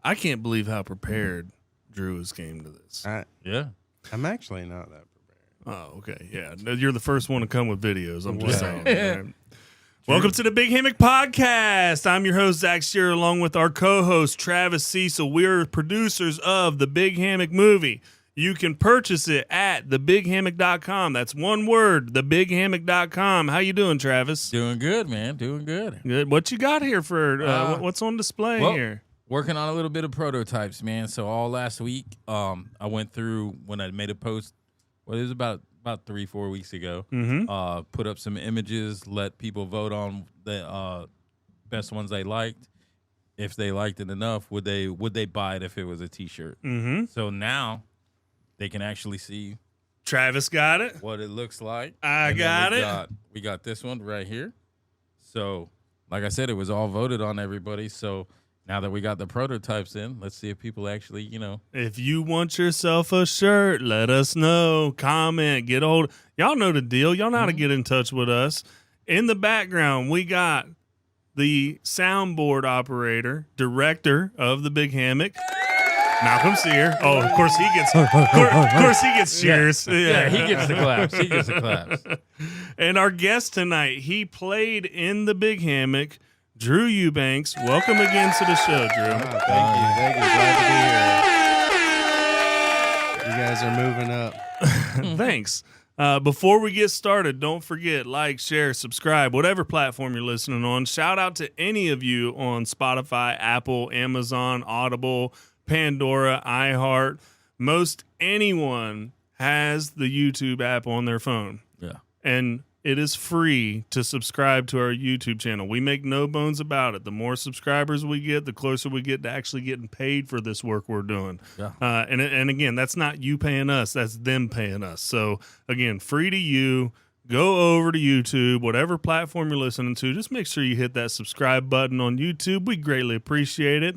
I can't believe how prepared Drew has came to this. I'm actually not that prepared. Oh, okay. Yeah. No, you're the first one to come with videos. I'm just saying. Right? Welcome to the Big Hammock Podcast. I'm your host, Zach Shearer, along with our co-host, Travis Cecil. We're producers of the Big Hammock movie. You can purchase it at thebighammock.com. That's one word, thebighammock.com. How you doing, Travis? Doing good, man. Doing good. Good. What you got here for what's on display here? Working on a little bit of prototypes, man. So all last week, I went through when I made a post. Well, it was about 3-4 weeks ago. Put up some images, let people vote on the best ones they liked. If they liked it enough, would they buy it if it was a T-shirt? So now they can actually see. Travis got it. What it looks like. I got it. We got this one right here. So, like I said, it was all voted on, everybody. So now that we got the prototypes in, let's see if people actually, If you want yourself a shirt, let us know. Comment, get a hold. Y'all know the deal. Y'all know how to get in touch with us. In the background, we got the soundboard operator, director of the Big Hammock, Malcolm Sear. Oh, of course he gets. Of course he gets cheers. Yeah, he gets the claps. He gets the claps. And our guest tonight, he played in the Big Hammock. Drew Eubanks, welcome again to the show, Drew. Oh, thank you. Glad to be here. You guys are moving up. Thanks. Before we get started, don't forget, like, share, subscribe, whatever platform you're listening on. Shout out to any of you on Spotify, Apple, Amazon, Audible, Pandora, iHeart. Most anyone has the YouTube app on their phone. Yeah. And it is free to subscribe to our YouTube channel. We make no bones about it. The more subscribers we get, the closer we get to actually getting paid for this work we're doing. Yeah. And again, that's not you paying us. That's them paying us. So, again, free to you. Go over to YouTube, whatever platform you're listening to. Just make sure you hit that subscribe button on YouTube. We greatly appreciate it.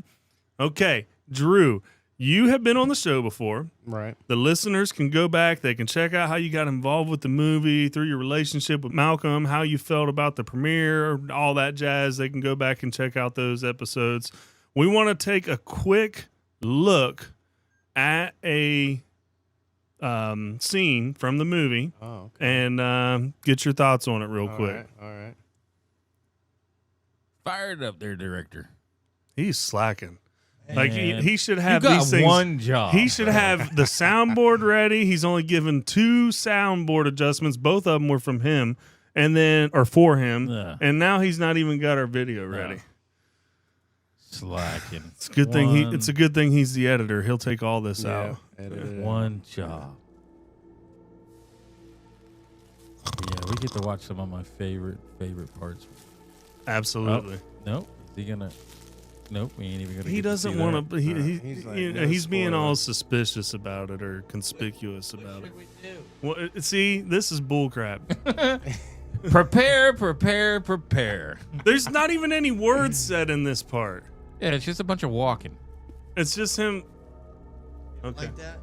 Okay, Drew, you have been on the show before. Right. The listeners can go back. They can check out how you got involved with the movie, through your relationship with Malcolm, how you felt about the premiere, all that jazz. They can go back and check out those episodes. We want to take a quick look at a scene from the movie and get your thoughts on it real quick. All right. Fired up there, director. He's slacking. Man, like he should have you got these things. one job. He should have the soundboard ready. He's only given 2 soundboard adjustments. Both of them were from him, for him. Yeah. And now he's not even got our video ready. Slacking. It's a good thing it's a good thing he's the editor. He'll take all this out. One job. Yeah, we get to watch some of my favorite parts. Absolutely. Nope. Is he gonna? Nope, we ain't even gonna. He doesn't want to. He's like, He's being spoil all it. suspicious about it or conspicuous about it. We do. Well, see, this is bullcrap. Prepare. There's not even any words said in this part. Yeah, it's just a bunch of walking. It's just him. Okay. Like that?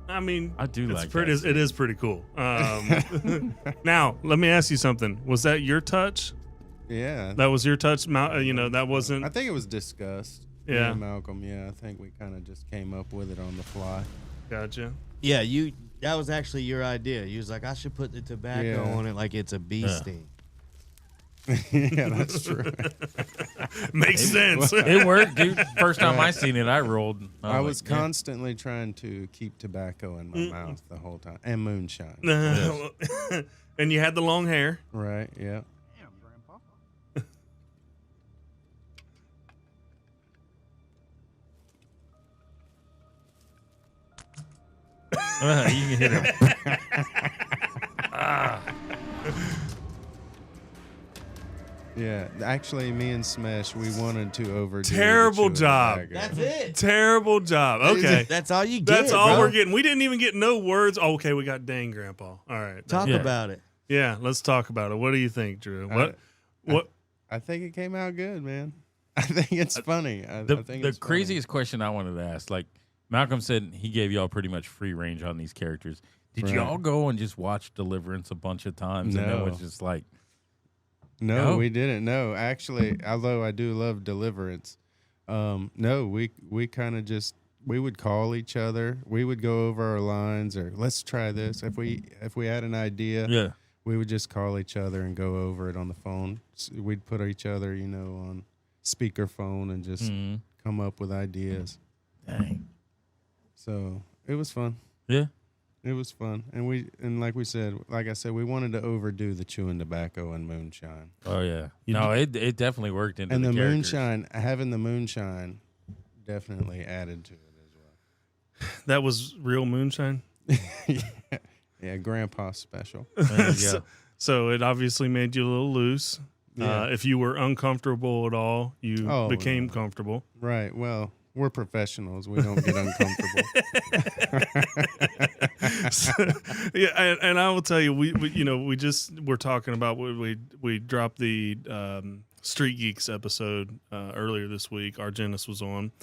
I mean, I do it's like pretty. that. It is pretty cool. Now, let me ask you something. Was that your touch? Yeah. That was your touch. That wasn't. I think it was discussed. Yeah. Me and Malcolm. Yeah, I think we kind of just came up with it on the fly. Gotcha. Yeah, that was actually your idea. You was like, I should put the tobacco on it like it's a bee sting. Yeah, that's true. Makes sense. It worked, dude. First time I seen it, I rolled. I was constantly trying to keep tobacco in my mouth the whole time, and moonshine. And you had the long hair. Right. Yeah. You can hit him. Yeah, actually, me and Smash, we wanted to overdo Terrible the job. tobacco. That's it. Terrible job. Okay. That's all you get. That's all bro. we're getting. We didn't even get no words. Oh, okay, we got dang grandpa. All right. Talk Yeah. about it. Yeah, let's talk about it. What do you think, Drew? What? I think it came out good, man. I think it's funny. I think The it's craziest question I wanted to ask, like Malcolm said, he gave y'all pretty much free range on these characters. Did Right. y'all go and just watch Deliverance a bunch of times and then No. was just like, No, No? we didn't. No, actually, although I do love Deliverance, No, we kind of just we would call each other. We would go over our lines, or let's try this. If we had an idea, Yeah. we would just call each other and go over it on the phone. We'd put each other, on speakerphone and just come up with ideas. Dang. So it was fun. Yeah. It was fun, and like I said, we wanted to overdo the chewing tobacco and moonshine. Oh yeah. No, it definitely worked into And the the characters. moonshine, having the moonshine, definitely added to it as well. That was real moonshine. Yeah, Grandpa's special. There you go. So it obviously made you a little loose. Yeah. If you were uncomfortable at all, you became comfortable. Right. Well, we're professionals. We don't get uncomfortable. Yeah, and I will tell you, we're talking about we dropped the Street Geeks episode earlier this week. Argenis was on,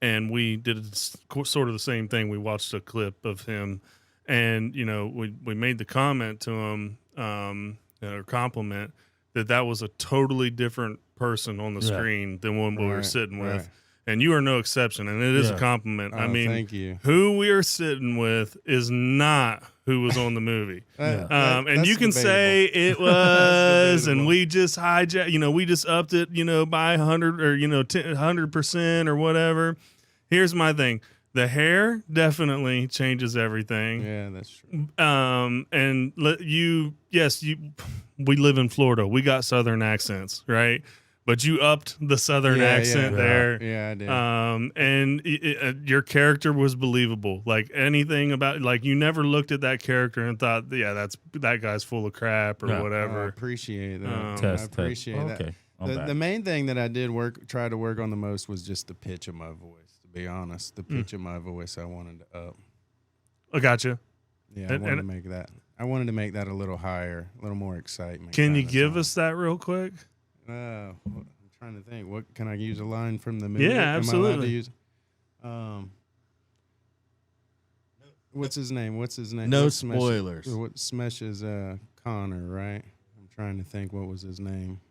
and we did sort of the same thing. We watched a clip of him, and we made the comment to him or compliment that was a totally different person on the screen than one we were sitting with. Right. And you are no exception, and it is a compliment. Oh, I mean, thank you. who we are sitting with is not who was on the movie. And you can say it was, and we just hijacked, we just upped it, by 100 or 100% or whatever. Here's my thing: the hair definitely changes everything. Yeah, that's true. And we live in Florida. We got Southern accents, right? But you upped the Southern accent there. Yeah, I did. And your character was believable. Like anything about, like you never looked at that character and thought, yeah, that guy's full of crap or I whatever. appreciate that. Test, I appreciate that. Okay. The main thing that I did try to work on the most was just the pitch of my voice. To be honest, the pitch of my voice I wanted to up. I gotcha. Yeah, I wanted to make that. I wanted to make that a little higher, a little more excitement. Can you give us that real quick? I'm trying to think. What can I use a line from the movie? Yeah, Am I allowed absolutely. to use? What's his name? No What spoilers. What Smesh's Connor, right? I'm trying to think. What was his name?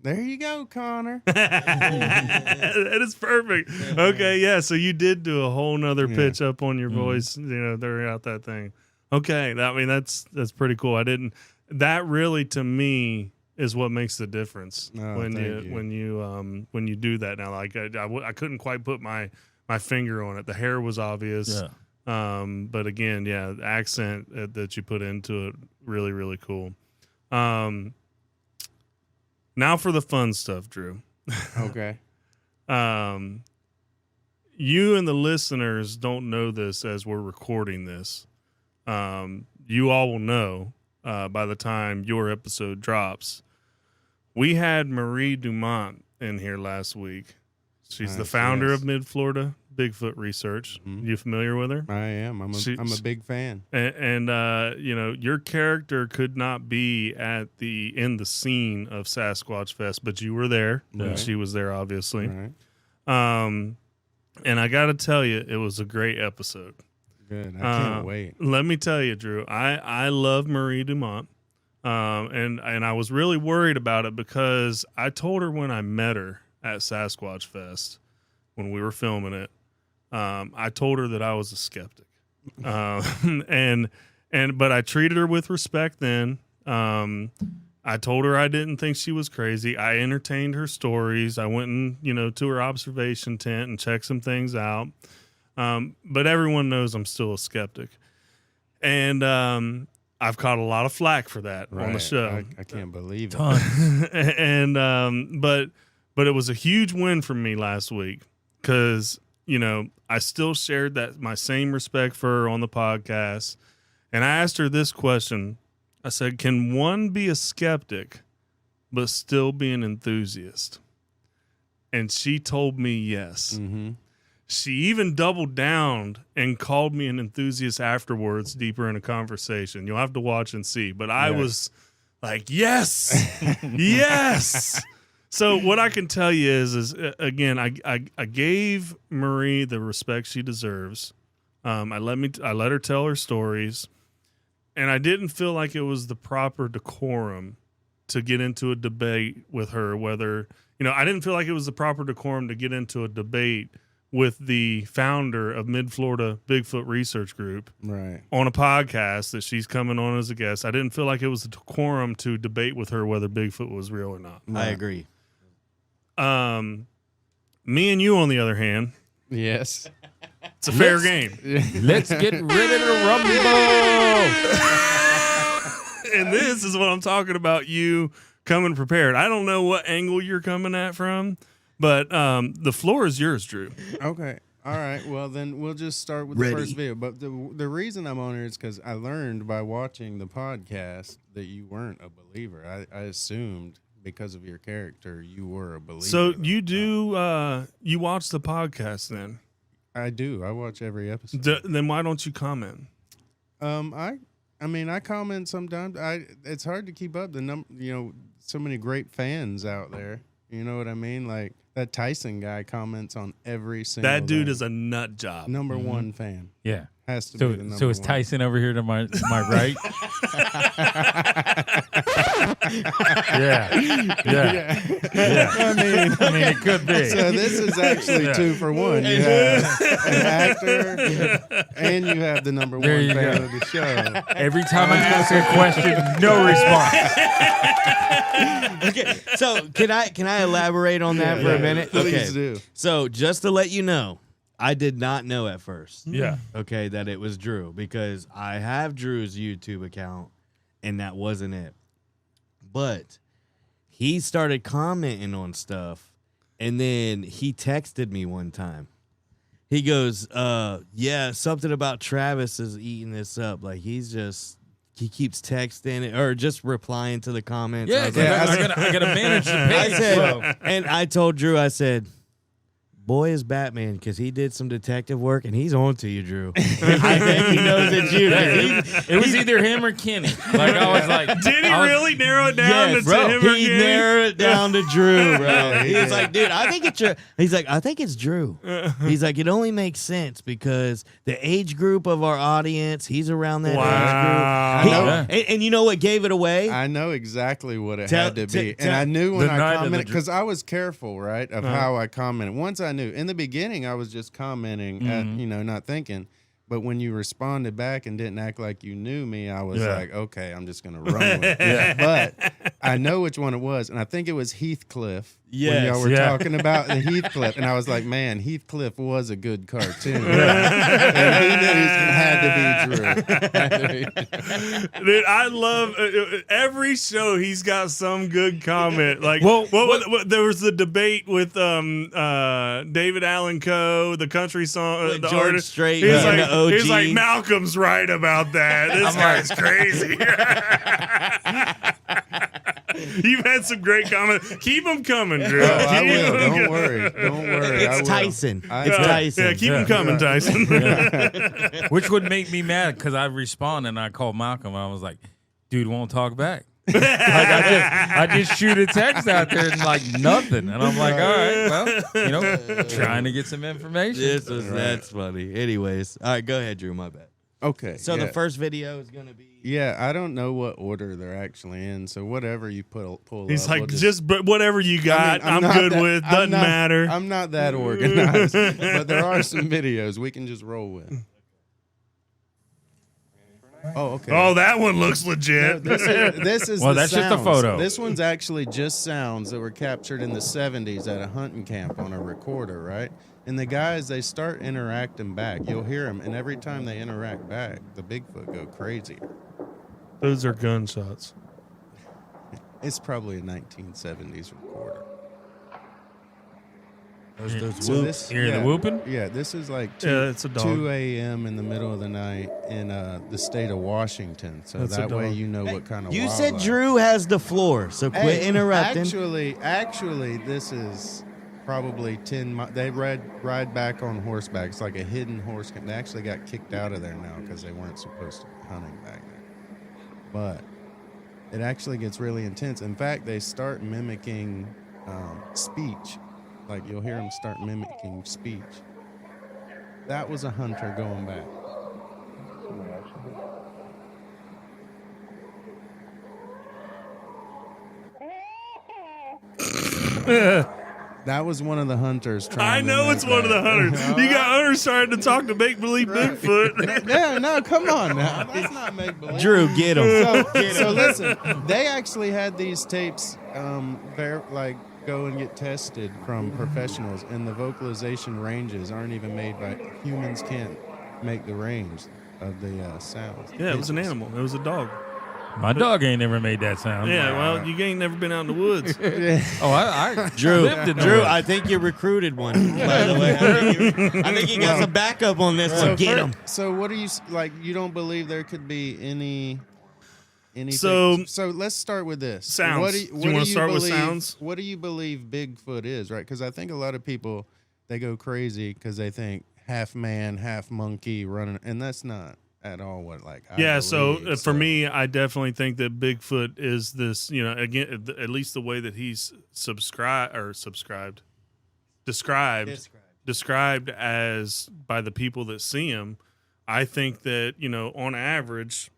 There you go, Connor. That is perfect. Okay, yeah. So you did do a whole nother pitch up on your voice, throughout that thing. Okay, that's pretty cool. That really to me is what makes the difference when you do that. Now, like I couldn't quite put my finger on it. The hair was obvious. Yeah. But again, the accent that you put into it, really, really cool. Now for the fun stuff, Drew. Okay. You and the listeners don't know this as we're recording this. You all will know by the time your episode drops. We had Marie Dumont in here last week. She's the founder of Mid-Florida Bigfoot Research. Mm-hmm. You familiar with her? I am. I'm a big fan. And your character could not be in the scene of Sasquatch Fest, but you were there. Right. And she was there, obviously. Right. And I got to tell you, it was a great episode. Good. I can't wait. Let me tell you, Drew, I love Marie Dumont. And I was really worried about it because I told her when I met her at Sasquatch Fest when we were filming it, I told her that I was a skeptic. But I treated her with respect then. I told her I didn't think she was crazy. I entertained her stories. I went and, to her observation tent and checked some things out. But everyone knows I'm still a skeptic. And I've caught a lot of flack for that on the show. I can't believe it. And but it was a huge win for me last week because I still shared my same respect for her on the podcast, and I asked her this question. I said, "Can one be a skeptic but still be an enthusiast?" And she told me yes. Mm-hmm. She even doubled down and called me an enthusiast afterwards, deeper in a conversation. You'll have to watch and see. But I was like, yes, yes. So what I can tell you is again, I gave Marie the respect she deserves. I let her tell her stories, and I didn't feel like it was the proper decorum to get into a debate with her whether, I didn't feel like it was the proper decorum to get into a debate with the founder of Mid-Florida Bigfoot Research Group Right. on a podcast that she's coming on as a guest. I didn't feel like it was a decorum to debate with her whether Bigfoot was real or not. I agree. Me and you, on the other hand, Yes. it's a fair game. Let's get ready to rumble. And this is what I'm talking about, you coming prepared. I don't know what angle you're coming at from, but the floor is yours, Drew. Okay. All right. Well, then we'll just start with Ready. the first video. But the reason I'm on here is because I learned by watching the podcast that you weren't a believer. I assumed because of your character you were a believer. So you do you watch the podcast then? I do. I watch every episode. Then why don't you comment? I mean, I comment sometimes. It's hard to keep up. So many great fans out there. You know what I mean? Like that Tyson guy comments on every single. That dude thing. is a nut job. Number one fan. Yeah. Has to So, be the number so is one. Tyson over here to my right? Yeah. I mean, it could be. So this is actually 2 for 1. You have an actor, and you have the number There one you fan go. of the show. Every time I ask a question, no response. Okay, so can I elaborate on that for a minute? Please Okay, do. so just to let you know, I did not know at first. Yeah. Okay, that it was Drew because I have Drew's YouTube account, and that wasn't it. But he started commenting on stuff, and then he texted me one time. He goes, yeah, something about Travis is eating this up. Like he keeps texting or just replying to the comments. Yeah, I gotta manage the I page. said, so. and I told Drew, I said, boy is Batman because he did some detective work and he's on to you, Drew. I think he knows it's you. It was either him or Kenny. Like I was like, Did he really narrow it down Yes, to bro. him or He Kenny? narrowed it down to Drew, bro. He was like, dude, I think it's Drew. He's like, I think it's Drew. He's like, it only makes sense because the age group of our audience, he's around that Wow. age group. Yeah. And you know what gave it away? I know exactly what it Tell- had to be. tell- And I knew when The I night of the commented, dr- because I was careful, right, of how I commented. Once I knew. In the beginning, I was just commenting, at, not thinking. But when you responded back and didn't act like you knew me, I was Yeah. like, okay, I'm just going to run with it. But I know which one it was. And I think it was Heathcliff. When Yes. y'all were Yeah. talking about the Heathcliff. And I was like, man, Heathcliff was a good cartoon. And he knew it had to be Drew. Dude, I love every show. He's got some good comment. Like, Well, what there was the debate with David Allen Coe, the country song, With the George artist. Strait He's being like, the OG. he's like, Malcolm's right about that. This guy's crazy. You've had some great comments. Keep them coming, Drew. Oh, I Keep will. 'em Don't coming. worry. Don't worry. I It's will. Tyson. I- It's Yeah, Tyson. Yeah, keep them coming, Tyson. Which would make me mad because I respond and I called Malcolm. I was like, dude won't talk back. Like I just shoot a text out there and like nothing. And I'm like, all right, well, trying to get some information. That's funny. Anyways, all right, go ahead, Drew. My bad. Okay. So yeah. the first video is gonna be. Yeah, I don't know what order they're actually in, so whatever you pull He's up, like, we'll just whatever you got, I mean, I'm not good that- with. Doesn't matter. I'm not that organized, but there are some videos we can just roll with. Oh, okay. Oh, that one looks legit. This is Well, the that's just a sounds. photo. This one's actually just sounds that were captured in the 70s at a hunting camp on a recorder, right? And the guys, they start interacting back. You'll hear them, and every time they interact back, the Bigfoot go crazy. Those are gunshots. It's probably a 1970s recorder. So this, You hear the whooping? Yeah, this is like Yeah, it's a dog. 2 a.m. in the middle of the night in the state of Washington. So That's a that way dog. you know what kind of You said wildlife. Drew has the floor, so quit Hey, interrupting. Actually, this is probably 10 miles. They ride back on horseback. It's like a hidden horse camp. They actually got kicked out of there now because they weren't supposed to be hunting back there. But it actually gets really intense. In fact, they start mimicking speech. Like you'll hear them start mimicking speech. That was a hunter going back. That was one of the hunters trying I know to it's make one of the that. hunters. You got hunters trying to talk to make believe Bigfoot. Yeah, no, come on now. That's not make believe. Drew, get him. So listen, they actually had these tapes go and get tested from professionals, and the vocalization ranges aren't even made by humans. Can't make the range of the sounds. Yeah, it was an animal. It was a dog. My dog ain't never made that sound. Yeah, well, you ain't never been out in the woods. Oh, I Drew, lived in the Drew, woods. I think you recruited one. By the way, I think you got some backup on this one. Get him. So what do you like? You don't believe there could be anything? So let's start with this. Sounds. What Do you wanna start with sounds? What do you believe Bigfoot is? Right? Because I think a lot of people they go crazy because they think half man, half monkey running, and that's not at all what I believe. For me, I definitely think that Bigfoot is this, again, at least the way that he's described as by the people that see him. I think that, on average,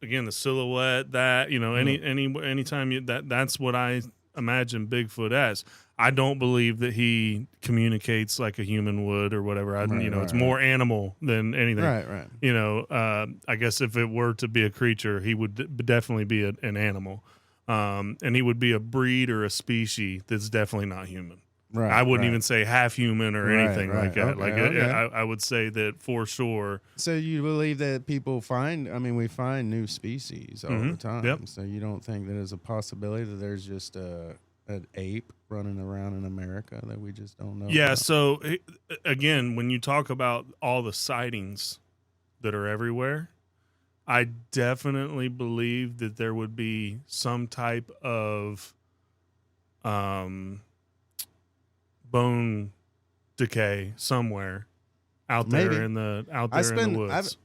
again, the silhouette, that, anytime that's what I imagine Bigfoot as. I don't believe that he communicates like a human would or whatever. It's more animal than anything. Right. I guess if it were to be a creature, he would definitely be an animal. And he would be a breed or a species that's definitely not human. Right. I wouldn't even say half human or anything like that. Okay. I would say that for sure. So you believe that people we find new species all the time. Yep. So you don't think that there's a possibility that there's just an ape running around in America that we just don't know? Yeah. about? So again, when you talk about all the sightings that are everywhere, I definitely believe that there would be some type of bone decay somewhere out there Maybe. in the woods.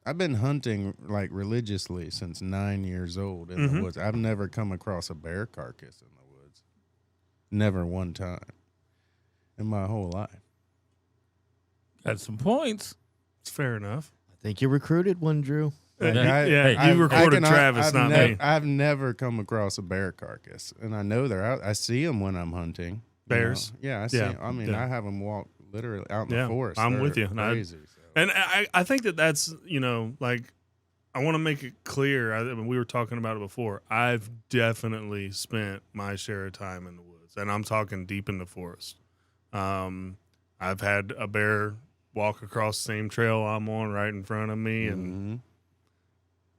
I've been hunting religiously since 9 years old in the woods. I've never come across a bear carcass in the woods. Never one time in my whole life. Got some points. It's fair enough. I think you recruited one, Drew. You recorded Travis, not me. I've never come across a bear carcass, and I know they're out. I see them when I'm hunting. Bears? Yeah, I see. Yeah. I have them walk literally out in the forest. I'm They're with you. Crazy. And I think that's, I want to make it clear. We were talking about it before. I've definitely spent my share of time in the woods, and I'm talking deep in the forest. I've had a bear walk across the same trail I'm on right in front of me, and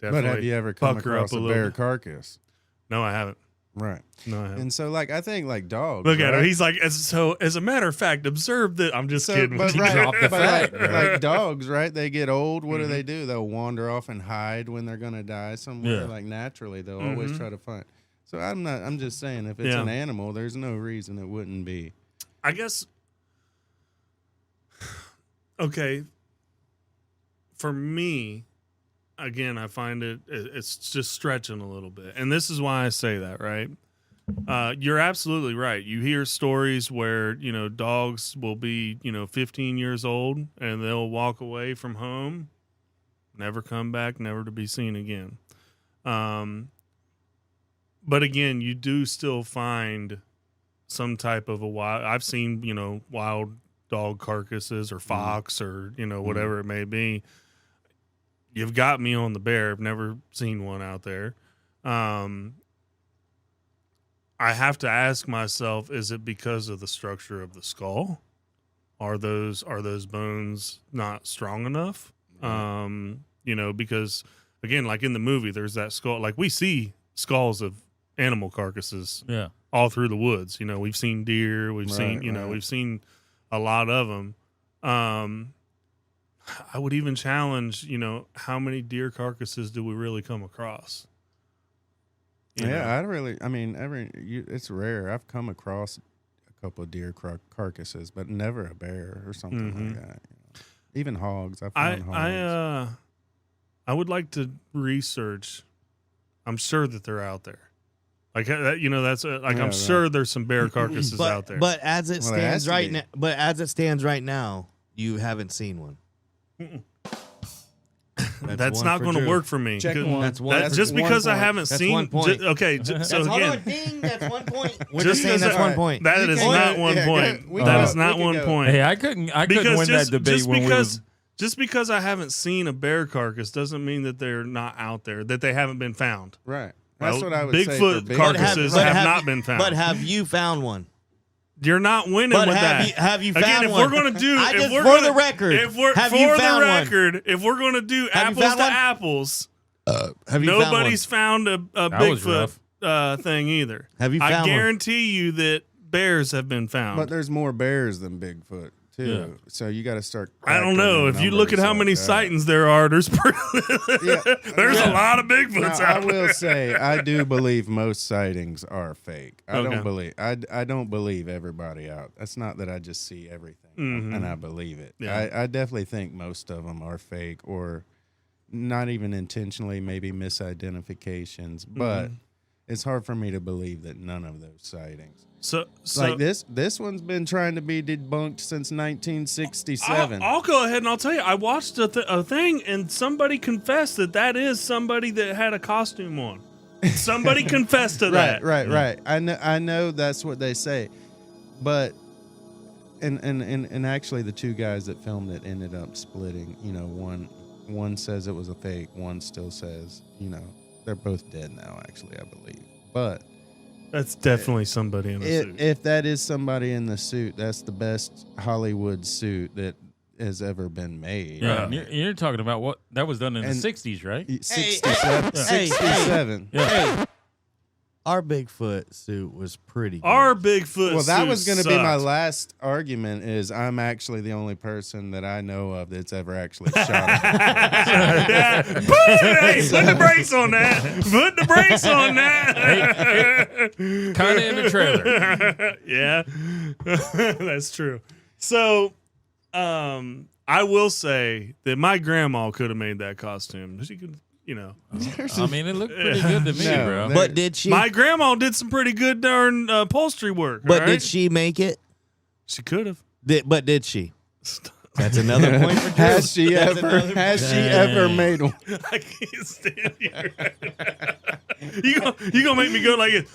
But have you ever come pucker across up a a bear little. carcass? No, I haven't. Right. No, I haven't. And so, I think dogs. Look at him. right? He's like, as a matter of fact, observe that. I'm just kidding. But, with you. right, dropped the but fact, like dogs, right? They get old. What do they do? They'll wander off and hide when they're gonna die somewhere. Yeah. Naturally, they'll always try to find. So I'm just saying, if it's an animal, there's no reason it wouldn't be. I guess. Okay. For me, again, I find it's just stretching a little bit, and this is why I say that, right? You're absolutely right. You hear stories where dogs will be 15 years old and they'll walk away from home, never come back, never to be seen again. But again, you do still find some type of a wild. I've seen wild dog carcasses or fox or whatever it may be. You've got me on the bear. I've never seen one out there. I have to ask myself, is it because of the structure of the skull? Are those bones not strong enough? Because again, like in the movie, there's that skull. Like we see skulls of animal carcasses all through the woods. We've seen deer. We've seen a lot of them. I would even challenge, how many deer carcasses do we really come across? It's rare. I've come across a couple of deer carcasses, but never a bear or something like that. Even hogs. I found hogs. I would like to research. I'm sure that they're out there. Like that, I'm sure there's some bear carcasses out there. But as it stands right now, you haven't seen one. That's one not for going to Drew. work for me. Check 'Cause one. That's one. that- just because I point. haven't That's seen. 1 point. Okay, so Hold again, on, ding. That's 1 point. We're Just just saying that's because- 1 point. that is can not go- 1 yeah, point. we That can is go- not we can 1 go. point. Hey, I couldn't Because win that debate when we was. just because I haven't seen a bear carcass doesn't mean that they're not out there, that they haven't been found. Right. That's Well, what I would say. Bigfoot for Bigfoot. carcasses have not been found. But have you found one? You're not winning But with have that. you- have you found Again, if one? we're going to do, I if just- we're for gonna, the record, if we're have for you the found one? record, if we're going to do Have you apples found to one? apples, Have you nobody's found a That was Bigfoot rough. thing either. Have you I found one? guarantee you that bears have been found. But there's more bears than Bigfoot too. Yeah. So you got to start. I don't know. factoring If in you look at numbers how like many that. sightings there are, there's there's a lot of Bigfoots Now, I out will there. say I do believe most sightings are fake. I Okay. don't believe I don't believe everybody out. That's not that I just see everything and I believe it. Yeah. I definitely think most of them are fake or not even intentionally, maybe misidentifications. But it's hard for me to believe that none of those sightings. So Like this one's been trying to be debunked since 1967. I'll go ahead and I'll tell you. I watched a thing, and somebody confessed that is somebody that had a costume on. Somebody confessed to that. Right. I know that's what they say, but and actually the two guys that filmed it ended up splitting. You know, one says it was a fake, one still says, you know, they're both dead now. Actually, I believe, but. That's definitely somebody in a suit. If that is somebody in the suit, that's the best Hollywood suit that has ever been made. Yeah, Yeah. and you're talking about what that was done in And- the '60s, right? 67. Hey, 67. Yeah. Hey, our Bigfoot suit was pretty good. Our Bigfoot. Well, that suit was going to be my sucked. last argument. Is I'm actually the only person that I know of that's ever actually shot. Yeah. Hey, put the brakes on that. Put the brakes on that. Kind of in the trailer. Yeah, that's true. So, I will say that my grandma could have made that costume. She could, you know. I mean, it looked pretty good to me, No, bro. there- But did she? My grandma did some pretty good darn upholstery work. but all did right? she make it? She could have. But did she? That's another point for Drew. Has she That's ever? another Has point. she ever made one? I can't stand you. You gonna make me go like it?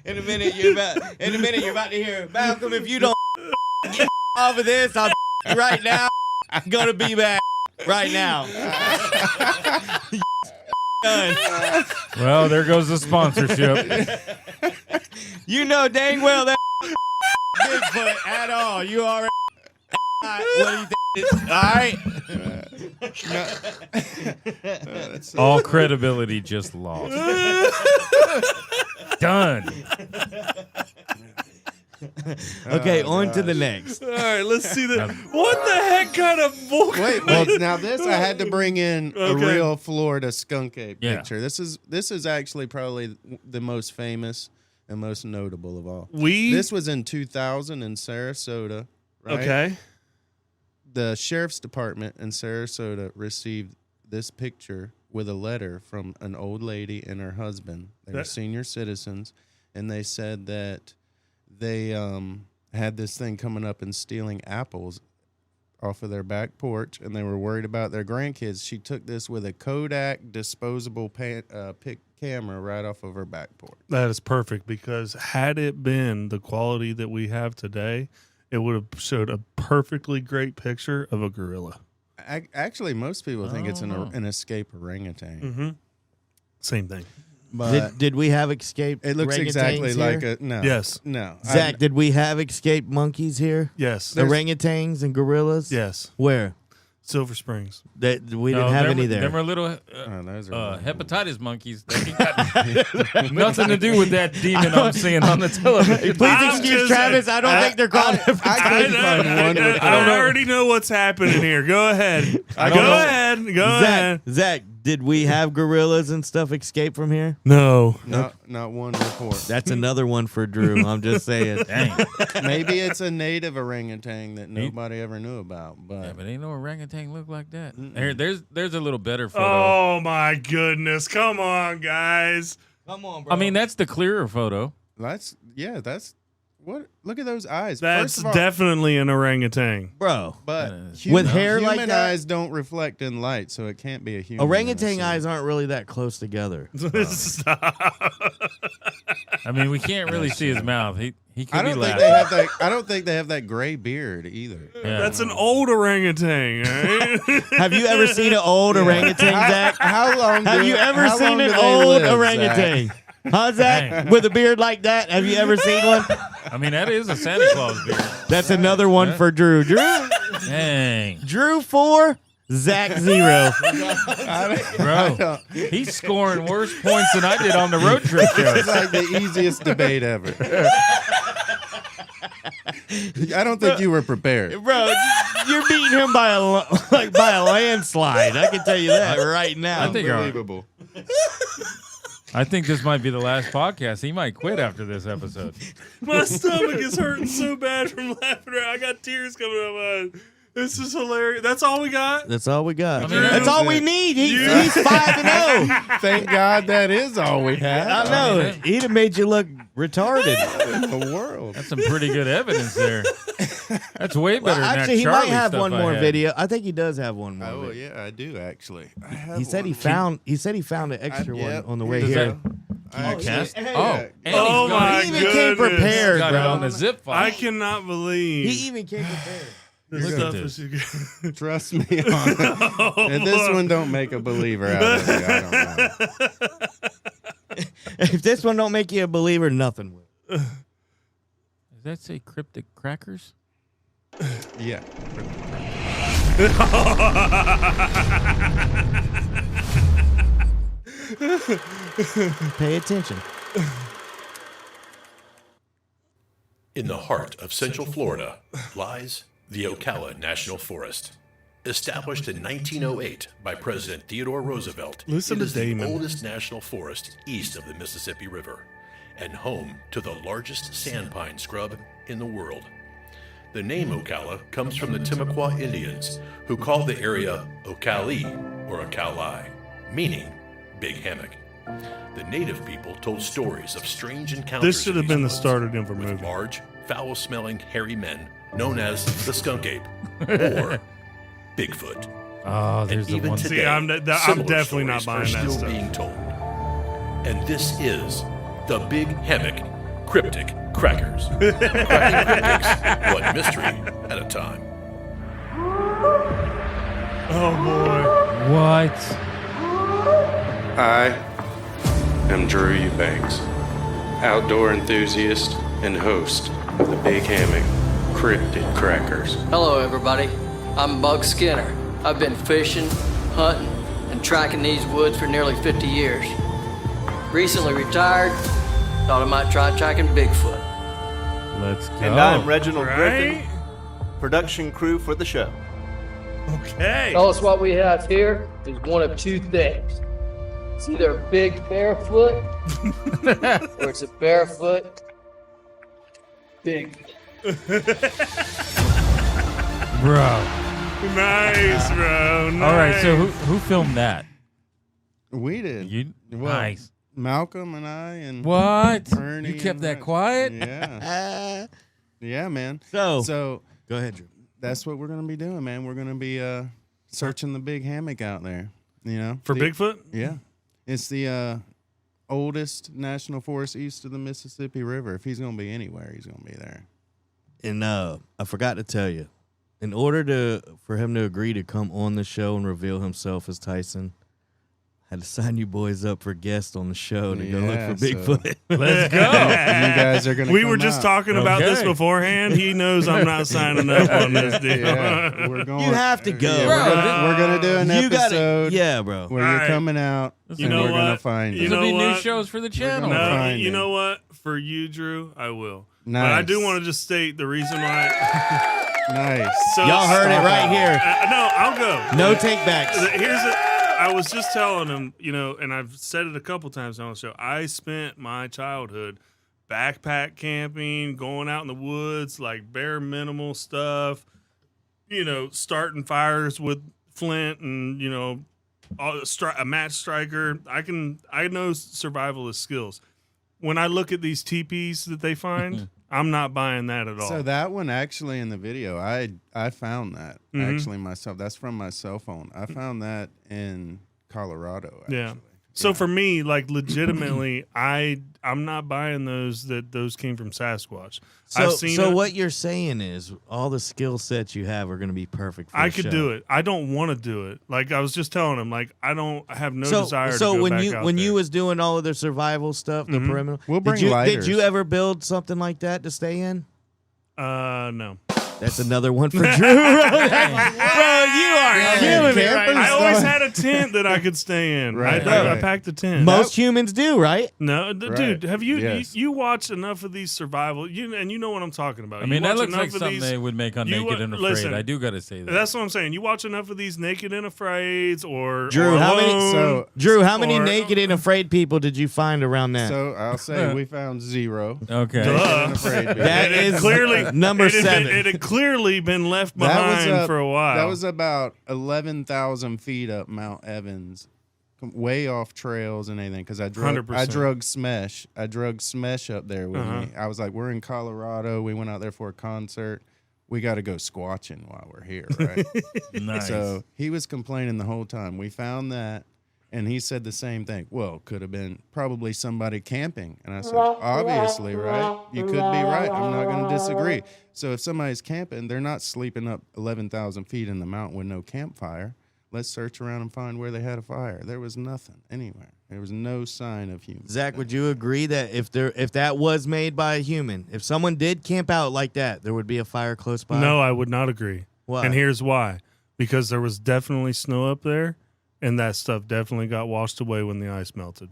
In a minute, you're about to hear Malcolm. If you don't get off of this, I'll right now. I'm gonna be back right now. Done. Well, there goes the sponsorship. You know dang well that Bigfoot at all. You already. What do you think? All right. All credibility just lost. Done. Okay, on to the next. All right, let's see the. What the heck kind of bull? Wait, well, now this I had to bring in a Okay. real Florida skunk ape Yeah. picture. This is actually probably the most famous and most notable of all. This was in 2000 in Sarasota. Right? Okay. The sheriff's department in Sarasota received this picture with a letter from an old lady and her husband. They were That- senior citizens, and they said that they had this thing coming up and stealing apples off of their back porch, and they were worried about their grandkids. She took this with a Kodak disposable camera right off of her back porch. That is perfect because had it been the quality that we have today, it would have showed a perfectly great picture of a gorilla. Actually, most people think it's an escape orangutan. Mm-hmm. Same thing. But Did we have escaped? it looks orangutans exactly here? like a no. Yes. No. Zach, did we have escaped monkeys here? Yes. Orangutans and gorillas? Yes. Where? Silver Springs. That we didn't have any there. Them are little Those are hepatitis monkeys. They got nothing to do with that demon I'm seeing on the television. Please I'm excuse just- Travis. I don't think they're called hepatitis. I couldn't find one with I already know what's happening here. Go ahead. Go ahead. Zach, did we have gorillas and stuff escape from here? No. not one report. That's another one for Drew. I'm just saying. Dang. Maybe it's a native orangutan that nobody ever knew about. Yeah, But but ain't no orangutan look like that. Here, there's a little better photo. Oh my goodness. Come on, guys. Come on, bro. I mean, that's the clearer photo. that's What? Look at those eyes. That's First of all, definitely an orangutan. Bro. But With hair like human that? eyes don't reflect in light, so it can't be a human. Orangutan eyes aren't really that close together. Stop. I mean, we can't really see his mouth. He could I be don't think laughing. they have that. I don't think they have that gray beard either. Yeah. That's an old orangutan. Right? Have you ever seen an old orangutan, Zach? How long? Have you ever seen an old orangutan? Huh, Zach? Dang. With a beard like that? Have you ever seen one? I mean, that is a Santa Claus beard. That's another one for Drew. Dang. Drew 4, Zach 0. Bro, he's scoring worse points than I did on the road trip show. It's like the easiest debate ever. I don't think you were prepared. Bro, you're beating him by a landslide. I can tell you that right now. I think Unbelievable. I think this might be the last podcast. He might quit after this episode. My stomach is hurting so bad from laughing. I got tears coming out of my eyes. This is hilarious. That's all we got? That's all we got. I mean, That's all we need. He's 5-0. Thank God that is all we I have know. He'd have made you look retarded. in the world. That's some pretty good evidence there. That's way better Well, than actually, that he Charlie might have stuff one I more had. video. I think he does have one more. Oh video. yeah, I do actually. I have He said he one. found an extra yep. one on the way Does here. I you cast? actually- Oh, yeah. and Oh, he's got my it. He even came goodness. prepared, Got it on bro. the zip file. I cannot believe He even came prepared. this Look stuff at is good. Trust me on it. And this one don't make a believer out of me. I don't know. If this one don't make you a believer, nothing will. Does that say cryptic crackers? Yeah. Pay attention. In the heart of Central Florida lies the Ocala National Forest. Established in 1908 by President Theodore Roosevelt, Listen it to is Damon. the oldest national forest east of the Mississippi River and home to the largest sandpine scrub in the world. The name Ocala comes from the Timucua Indians, who called the area Ocali or Ocali, meaning Big Hammock. The native people told stories of strange encounters. This should in have been the these start woods of the with movie. large, foul-smelling, hairy men known as the skunk ape or Bigfoot. Oh, there's And the even one. today, See, I'm similar definitely not stories buying are that still stuff. being told. And this is the Big Hammock Cryptic Crackers. Cracking cryptics, one mystery at a time. Oh boy. What? I am Drew Eubanks, outdoor enthusiast and host of the Big Hammock Cryptid Crackers. Hello, everybody. I'm Bug Skinner. I've been fishing, hunting, and tracking these woods for nearly 50 years. Recently retired, thought I might try tracking Bigfoot. Let's go. And I'm Reginald Right? Griffin, production crew for the show. Okay. Tell us what we have here is one of two things. It's either a big barefoot or it's a barefoot big. Bro. Nice, bro. Nice. All right, so who filmed that? We did. You? Well, Nice. Malcolm and I and What? Ernie You kept and that Rex. quiet? Yeah. Yeah, man. So, So go ahead, Drew. that's what we're gonna be doing, man. We're gonna be searching the big hammock out there. You know, For The- Bigfoot? Yeah, it's the oldest national forest east of the Mississippi River. If he's gonna be anywhere, he's gonna be there. And I forgot to tell you, in order for him to agree to come on the show and reveal himself as Tyson, I had to sign you boys up for guests on the show to go look Yeah, for so- Bigfoot. Let's go. You guys are gonna. We come were just out. talking about this Okay. beforehand. He knows I'm not signing up on this deal. Yeah, we're going. You have to go. Yeah, Bro, we're gonna do an You gotta, episode yeah, bro. where All you're right. coming out, You and know we're gonna what? find You you. know There'll be new what? shows for the channel. gonna No, find you him. know what? For you, Drew, I will. But I Nice. do want to just state the reason why. Nice. So, Y'all heard it right here. No, I'll go. No take backs. Here's it. I was just telling him, you know, and I've said it a couple times on the show. I spent my childhood backpack camping, going out in the woods, like bare minimal stuff, you know, starting fires with flint and, you know, a match striker. I know survivalist skills. When I look at these teepees that they find, I'm not buying that at all. So that one actually in the video, I found that actually myself. That's from my cell phone. I found that in Colorado. Actually. Yeah. So for me, like legitimately, I'm not buying those came from Sasquatch. I've seen So it. what you're saying is all the skill sets you have are going to be perfect for I the could show. do it. I don't want to do it. Like I was just telling him, like I have no desire to So go when back you out when there. you was doing all of the survival stuff, the perimeter, We'll bring did you lighters. ever build something like that to stay in? No. That's another one for Drew. Bro, you are killing it. Right I now. always had a tent that I could stay in. Right, I right. packed a tent. Most humans do, right? No, dude, have you Yes. you watched enough of these survival? And you know what I'm talking about. I mean, You that watch looks enough like of something these- they would make on you Naked wa- and Afraid. listen, I do got to say that. That's what I'm saying. You watch enough of these Naked and Afraids or Drew, or how many? Alone, Drew, how many or- naked and afraid people did you find around that? So I'll say we found 0. Okay. Duh. I'm afraid of it. That It is clearly number it had 7. been- It had clearly been left That behind was for a while. That was about 11,000 feet up Mount Evans, way off trails and everything. Because I drug 100%. Smesh. I drug Smesh up there with me. I was like, we're in Colorado. We went out there for a concert. We got to go squatching while we're here, right? Nice. So he was complaining the whole time. We found that, and he said the same thing. Well, could have been probably somebody camping. And I said, obviously, right? You could be right. I'm not going to disagree. So if somebody's camping, they're not sleeping up 11,000 feet in the mountain with no campfire. Let's search around and find where they had a fire. There was nothing anywhere. There was no sign of humans. Zach, would you agree that if that was made by a human, if someone did camp out like that, there would be a fire close by? No, I would not agree. Why? And here's why. Because there was definitely snow up there, and that stuff definitely got washed away when the ice melted.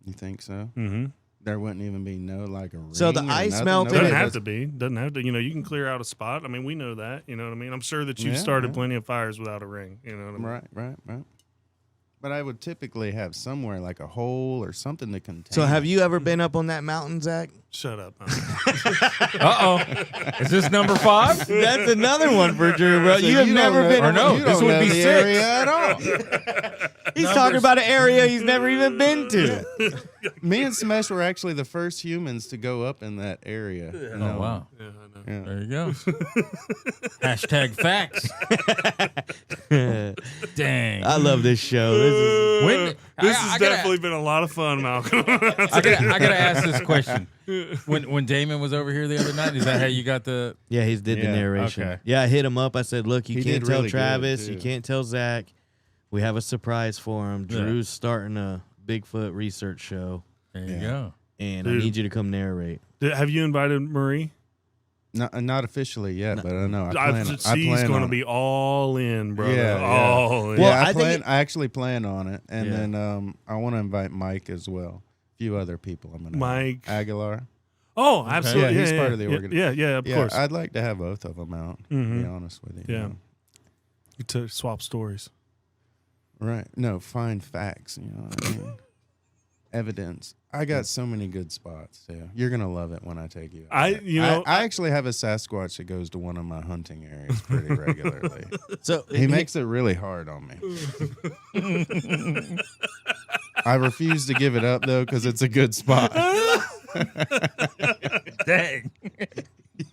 You think so? Mm-hmm. There wouldn't even be no like a ring. So the or ice nothing? melted- Doesn't Nobody have does- to be. Doesn't have to. You know, you can clear out a spot. I mean, we know that. You know what I mean? I'm sure that you've Yeah, started yeah. plenty of fires without a ring. You know what I mean? Right. But I would typically have somewhere like a hole or something to contain. So have you ever been up on that mountain, Zach? Shut up. Uh-oh. Is this number 5? That's another one for Drew, bro. So you have don't never know- been. Or no, you this don't would know be the 6. area at all. He's talking about an area he's never even been to. Me and Smesh were actually the first humans to go up in that area. Oh, wow. Yeah, I know. Yeah. There you go. Hashtag facts. Dang. I love this show. This is When, This I has gotta- definitely been a lot of fun, Malcolm. I gotta ask this question. When Damon was over here the other night, is that how you got the? yeah, he did the Yeah, narration. okay. Yeah, I hit him up. I said, "Look, you He can't did tell really good, Travis. You too. can't tell Zach. We have a surprise for him. Yeah. Drew's starting a Bigfoot research show, There you Yeah. go. and Dude. I need you to come narrate." Have you invited Marie? Not officially yet, but I know. I plan She's on going to it. be all in, brother. Yeah, yeah. All in. Well, Yeah, I think I actually plan on it, and Yeah. then I want to invite Mike as well. A few other people. I'm gonna Mike. Aguilar. Oh, absolutely. Yeah, he's part of the organ- Yeah, of Yeah, course. I'd like to have both of them out. To Mhm. be honest with you. Yeah. you know. To swap stories. Right. No, find facts. You know what I mean? Evidence. I got so many good spots too. You're gonna love it when I take you. out there. I actually have a Sasquatch that goes to one of my hunting areas pretty regularly. So He makes it really hard on me. I refuse to give it up though because it's a good spot. Dang.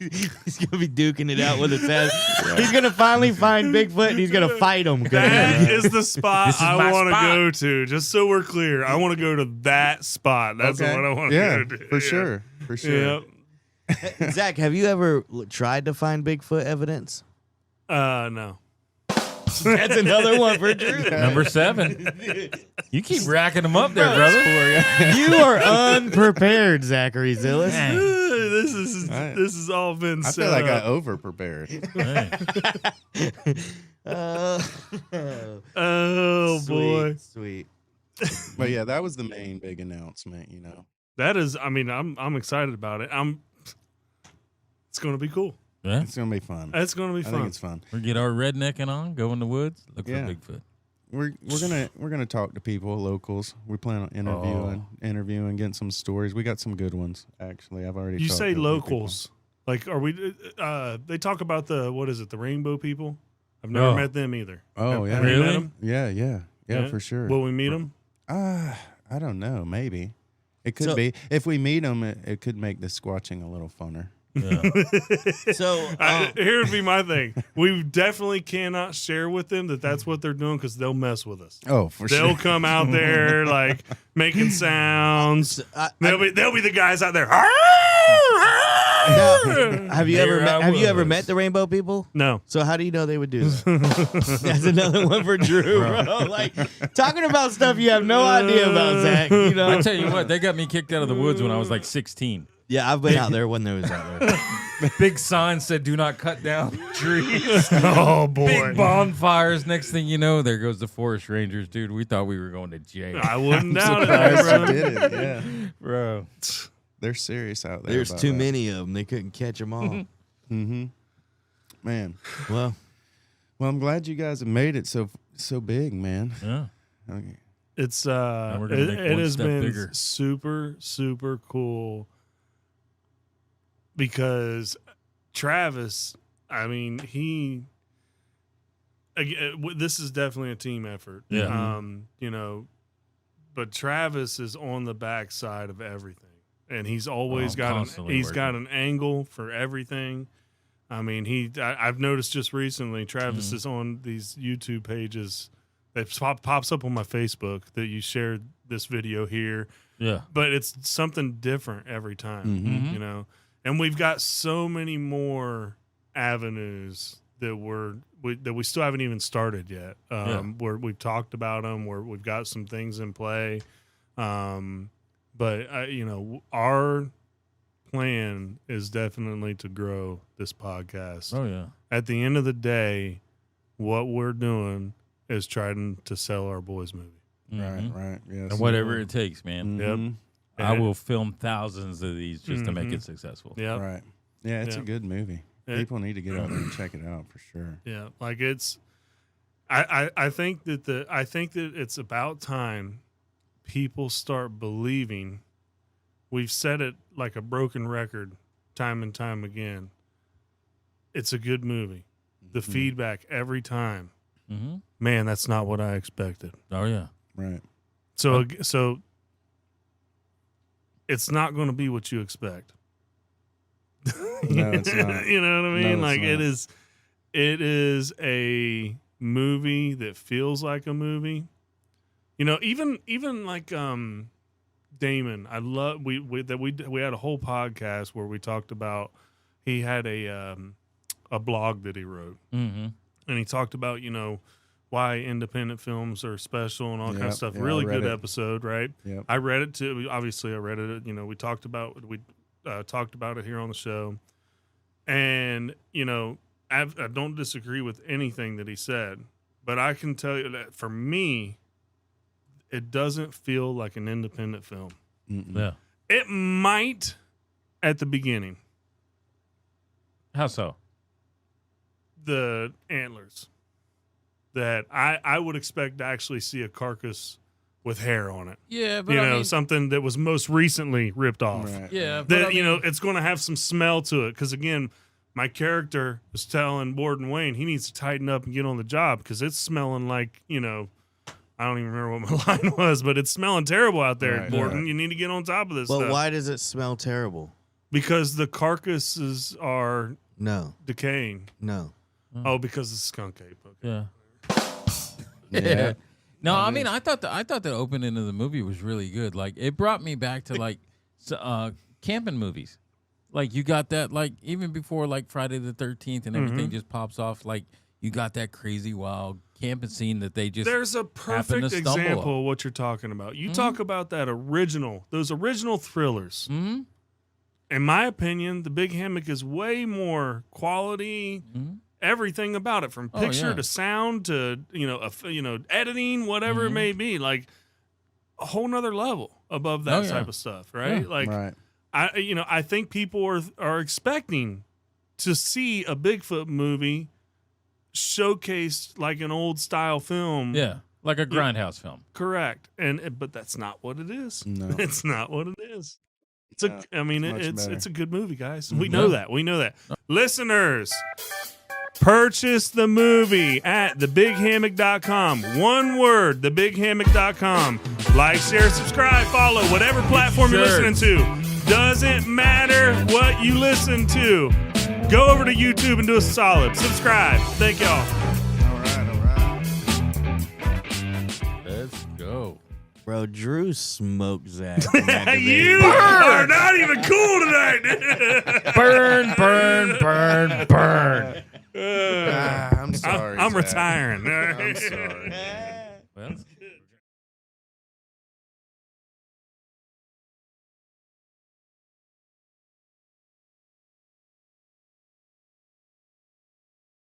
he's gonna be duking it out with his ass. He's gonna finally find Bigfoot, and he's gonna fight him. That is the spot This is I my want to spot. go to. Just so we're clear, I want to go to that spot. That's Okay. what I want to Yeah, go to. for sure. For sure. Yep. Zach, have you ever tried to find Bigfoot evidence? No. That's another one for Drew. Number 7. You keep racking them up there, brother. You are unprepared, Zachary Zillis. Dang. This has all been I set feel like I up. over prepared. Oh boy, Sweet. But yeah, that was the main big announcement, you know. that is. I mean, I'm excited about it. It's going to be cool. Yeah. It's gonna be fun. It's going to be I fun. think it's fun. We get our rednecking on, go in the woods, look Yeah. for Bigfoot. We're gonna talk to people, locals. We plan on interviewing, getting some stories. We got some good ones actually. I've already. You talked say to a few locals. Like, are we? They talk about the the rainbow people. I've never met them either. people. Oh yeah, Have you met Really? 'em? yeah, for sure. Will we meet them? I don't know. Maybe It could be. If we meet them, it could make the squatching a little funner. Yeah. So Here would be my thing. We definitely cannot share with them that that's what they're doing because they'll mess with us. Oh, for They'll sure. come out there like making sounds. They'll be the guys out there. have you ever met the rainbow people? No. So how do you know they would do that? That's another one for Drew, bro. Like talking about stuff you have no idea about, Zach. You know, I tell you what, they got me kicked out of the woods when I was like 16. yeah, I've been out there when there was out there. Big sign said, "Do not cut down trees." Oh boy. Big bonfires. Next thing you know, there goes the forest rangers, dude. We thought we were going to jail, I wouldn't doubt it, Surprised bro. you did it. Yeah, bro. they're serious out there. There's about too that. many of them; they couldn't catch them all. Man. Well, Well, I'm glad you guys have made it so big, man. Yeah. Okay. It's we're gonna make it one has step been bigger. super cool because Travis, I mean, this is definitely a team effort. Yeah. You know, but Travis is on the backside of everything, and he's always got an angle for everything. I mean, I've noticed just recently Travis is on these YouTube pages that pops up on my Facebook that you shared this video here. Yeah. But it's something different every time, you know. And we've got so many more avenues that we still haven't even started yet. Where we've talked about them, where we've got some things in play. But you know, our plan is definitely to grow this podcast. Oh yeah. At the end of the day, what we're doing is trying to sell our boys' movie. Right. Yes. And whatever it takes, man. Yep. I will film thousands of these just to make it successful. Yep. Right. Yeah, it's Yeah. a good movie. People need to get out there and check it out for sure. Yeah, like it's. I think that it's about time people start believing. We've said it like a broken record, time and time again. It's a good movie. The feedback every time. Mm-hmm. Man, that's not what I expected. Oh yeah. Right. So it's not going to be what you expect. No, it's not. You know what I mean? No, it's Like not. it is a movie that feels like a movie. You know, even like Damon, I love we had a whole podcast where we talked about he had a blog that he wrote. Mm-hmm. And he talked about, you know, why independent films are special and all that kind of Yep, stuff. yeah, Really I read good it. episode, right? Yep. I read it too. Obviously, I read it. You know, we talked about it here on the show, and you know, I don't disagree with anything that he said, but I can tell you that for me, it doesn't feel like an independent film. Yeah. It might at the beginning. How so? The antlers that I would expect to actually see a carcass with hair on it. Yeah, but You I know, mean, something that was most recently ripped off. Right. yeah, but That, I you know, mean- it's going to have some smell to it. Because, again, my character was telling Borden Wayne he needs to tighten up and get on the job because it's smelling like, you know, I don't even remember what my line was, but it's smelling terrible out there, Right, Borden. right. You need to get on top of this but stuff. why does it smell terrible? Because the carcasses are No, decaying. no. Oh, because of skunk ape. Okay. Yeah. Yeah. No, I mean, I thought the opening of the movie was really good. Like, it brought me back to like camping movies. Like, you got that, like, even before like Friday the 13th and everything just pops off. Like, you got that crazy wild camping scene that they just There's a happen perfect to stumble example on. of what you're talking about. You talk about those original thrillers. Mm-hmm. In my opinion, The Big Hammock is way more quality. Everything about it, from Oh, picture yeah. to sound to editing, whatever it may be, like a whole nother level above that Oh, yeah. type of stuff, right? Yeah. Like Right. I think people are expecting to see a Bigfoot movie showcased like an old style film. Yeah, like a grindhouse film. Correct. But that's not what it is. No. It's not what it is. No, I mean, it's much it's better. a good movie, guys. We know that. We know that. Listeners, Purchase the movie at thebighammock.com. One word, thebighammock.com. Like, share, subscribe, follow, whatever platform you're listening to. Doesn't matter what you listen to. Go over to YouTube and do a solid. Subscribe. Thank y'all. All right. Let's go. Bro, Drew smoked Zach. You are not even cool tonight. Burn, burn, burn, burn. I'm sorry. I'm Zach. retiring. I'm sorry. Well,